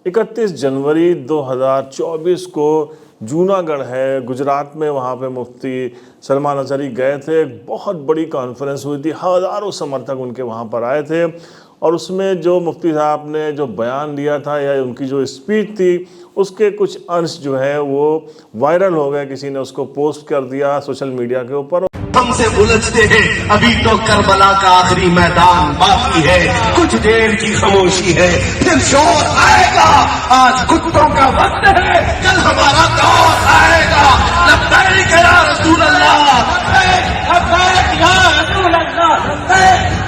31 जनवरी 2024 को जूनागढ़ है गुजरात में, वहाँ पे मुफ्ती सलमान अज़हरी गए थे। बहुत बड़ी कॉन्फ्रेंस हुई थी, हज़ारों समर्थक उनके वहाँ पर आए थे और उसमें जो मुफ्ती साहब ने जो बयान दिया था या उनकी जो स्पीच थी उसके कुछ अंश जो है वो वायरल हो गए। किसी ने उसको पोस्ट कर दिया सोशल मीडिया के ऊपर। हमसे उलझते हैं, अभी तो करबला का आखिरी मैदान बाकी है, कुछ देर की खामोशी है, फिर शोर आएगा। आज कुत्तों का वक्त है, कल हमारा दौर आएगा। लब्बैक या रसूल अल्लाह, लब्बैक या रसूल अल्लाह,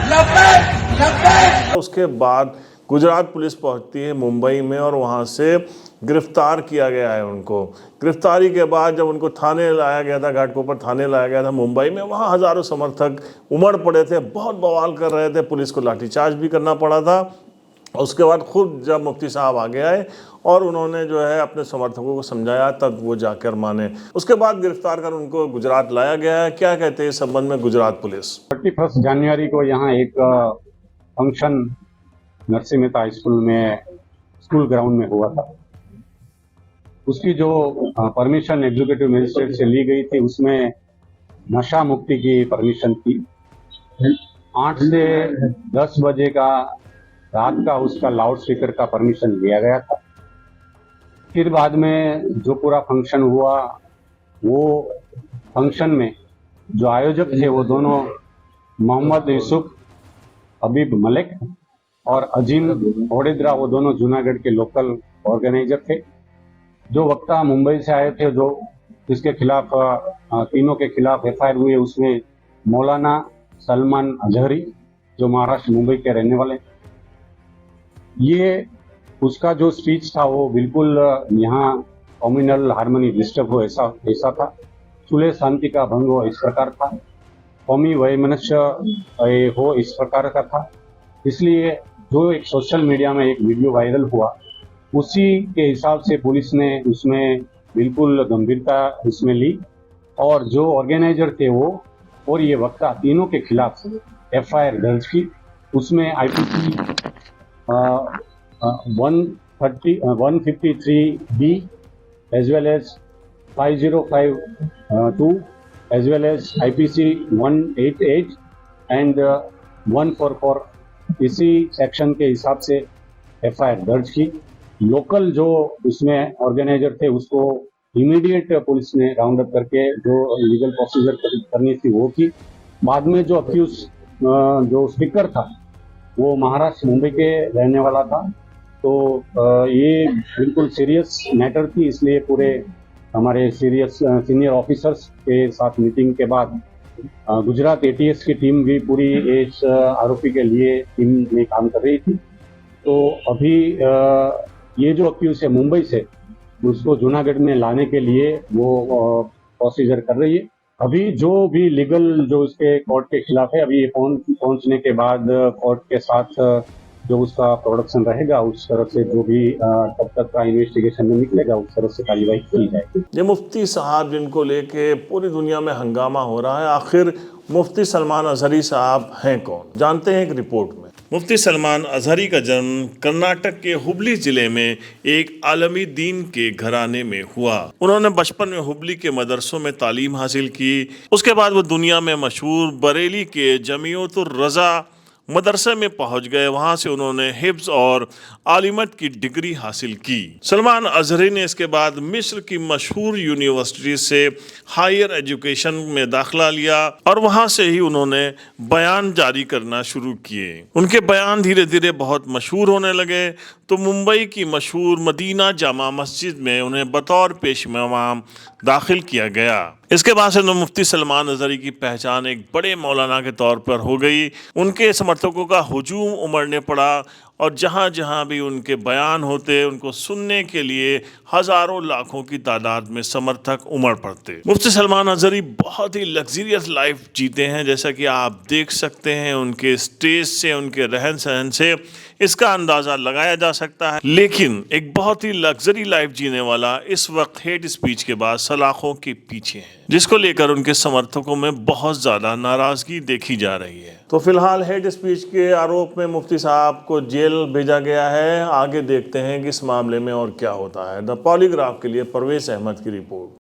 लब्बैक लब्बैक। उसके बाद गुजरात पुलिस पहुंचती है मुंबई में और वहां से गिरफ्तार किया गया है उनको। गिरफ्तारी के बाद जब उनको थाने लाया गया था, घाटकोपर थाने लाया गया था मुंबई में, वहाँ हज़ारों समर्थक उमड़ पड़े थे, बहुत बवाल कर रहे थे, पुलिस को लाठीचार्ज भी करना पड़ा था। उसके बाद खुद जब मुफ्ती साहब आगे आए और उन्होंने जो है अपने समर्थकों को समझाया, तब वो जाकर माने। उसके बाद गिरफ्तार कर उनको गुजरात लाया गया है। क्या कहते हैं इस संबंध में गुजरात पुलिस? 31 जनवरी को यहाँ एक function Narsinh Mehta high school में, स्कूल ग्राउंड में हुआ था। उसकी जो परमिशन एग्जीक्यूटिव मजिस्ट्रेट से ली गई थी, उसमें नशा मुक्ति की परमिशन थी। 8 से 10 बजे का रात का उसका लाउड स्पीकर का परमिशन लिया गया था। फिर बाद में जो पूरा फंक्शन हुआ, वो फंक्शन में जो आयोजक थे वो दोनों मोहम्मद यूसुफ हबीब मलिक और अजीम ओडेद्रा, वो दोनों जूनागढ़ के लोकल ऑर्गेनाइजर थे। जो वक्ता मुंबई से आए थे, जो जिसके खिलाफ तीनों के खिलाफ एफआईआर हुई है, उसमें मौलाना सलमान अजहरी जो महाराष्ट्र मुंबई के रहने वाले, ये उसका जो स्पीच था वो बिल्कुल यहाँ कम्युनल हार्मनी डिस्टर्ब हो ऐसा था, सुलह शांति का भंग हो इस प्रकार था, कौमी वैमनस्य हो इस प्रकार का था। इसलिए जो एक सोशल मीडिया में एक वीडियो वायरल हुआ, उसी के हिसाब से पुलिस ने उसमें बिल्कुल गंभीरता उसमें ली और जो ऑर्गेनाइजर थे वो और ये वक्ता तीनों के खिलाफ एफआईआर दर्ज की। उसमें IPC 153B as well as 5052 as well as IPC 188 and 144, इसी सेक्शन के हिसाब से एफआईआर दर्ज की। लोकल जो उसमें ऑर्गेनाइजर थे उसको इमीडिएट पुलिस ने राउंड अप करके जो लीगल प्रोसीजर करनी थी वो की। बाद में जो अक्यूज जो स्पीकर था वो महाराष्ट्र मुंबई के रहने वाला था। तो ये बिल्कुल सीरियस मैटर थी, इसलिए पूरे हमारे सीनियर ऑफिसर्स के साथ मीटिंग के बाद गुजरात एटीएस की टीम भी पूरी इस आरोपी के लिए टीम में काम कर रही थी। तो अभी ये जो अक्यूज है मुंबई से, उसको जूनागढ़ में लाने के लिए वो प्रोसीजर कर रही है। अभी जो भी लीगल जो उसके कोर्ट के खिलाफ है, अभी पहुंचने के बाद कोर्ट के साथ जो उसका प्रोडक्शन रहेगा, उस तरह से जो भी तब तक का इन्वेस्टिगेशन में निकलेगा उस तरह से कार्यवाही की जाएगी। ये मुफ्ती साहब जिनको लेके पूरी दुनिया में हंगामा हो रहा है, आखिर मुफ्ती सलमान अज़हरी साहब हैं कौन? जानते हैं एक रिपोर्ट में। मुफ्ती सलमान अज़हरी का जन्म कर्नाटक के हुबली जिले में एक आलमी दीन के घराने में हुआ। उन्होंने बचपन में हुबली के मदरसों में तालीम हासिल की। उसके बाद वो दुनिया में मशहूर बरेली के जमीयतुर रज़ा मदरसे में पहुंच गए। वहां से उन्होंने हिफ्ज और आलिमत की डिग्री हासिल की। सलमान अज़हरी ने इसके बाद मिस्र की मशहूर यूनिवर्सिटी से हायर एजुकेशन में दाखिला लिया और वहां से ही उन्होंने बयान जारी करना शुरू किए। उनके बयान धीरे धीरे बहुत मशहूर होने लगे, तो मुंबई की मशहूर मदीना जामा मस्जिद में उन्हें बतौर पेश इमाम दाखिल किया गया। इसके बाद से मुफ्ती सलमान अज़हरी की पहचान एक बड़े मौलाना के तौर पर हो गई। उनके समर्थकों का हुजूम उमड़ने पड़ा और जहाँ जहाँ भी उनके बयान होते, उनको सुनने के लिए हज़ारों लाखों की तादाद में समर्थक उमड़ पड़ते। मुफ्ती सलमान अज़हरी बहुत ही लग्जरियस लाइफ जीते हैं, जैसा कि आप देख सकते हैं उनके स्टेज से, उनके रहन सहन से इसका अंदाजा लगाया जा सकता है। लेकिन एक बहुत ही लग्जरी लाइफ जीने वाला इस वक्त हेट स्पीच के बाद सलाखों के पीछे है, जिसको लेकर उनके समर्थकों में बहुत ज्यादा नाराजगी देखी जा रही है। तो फिलहाल हेट स्पीच के आरोप में मुफ्ती साहब को जेल भेजा गया है। आगे देखते हैं कि इस मामले में और क्या होता है। द पॉलीग्राफ के लिए परवेज अहमद की रिपोर्ट।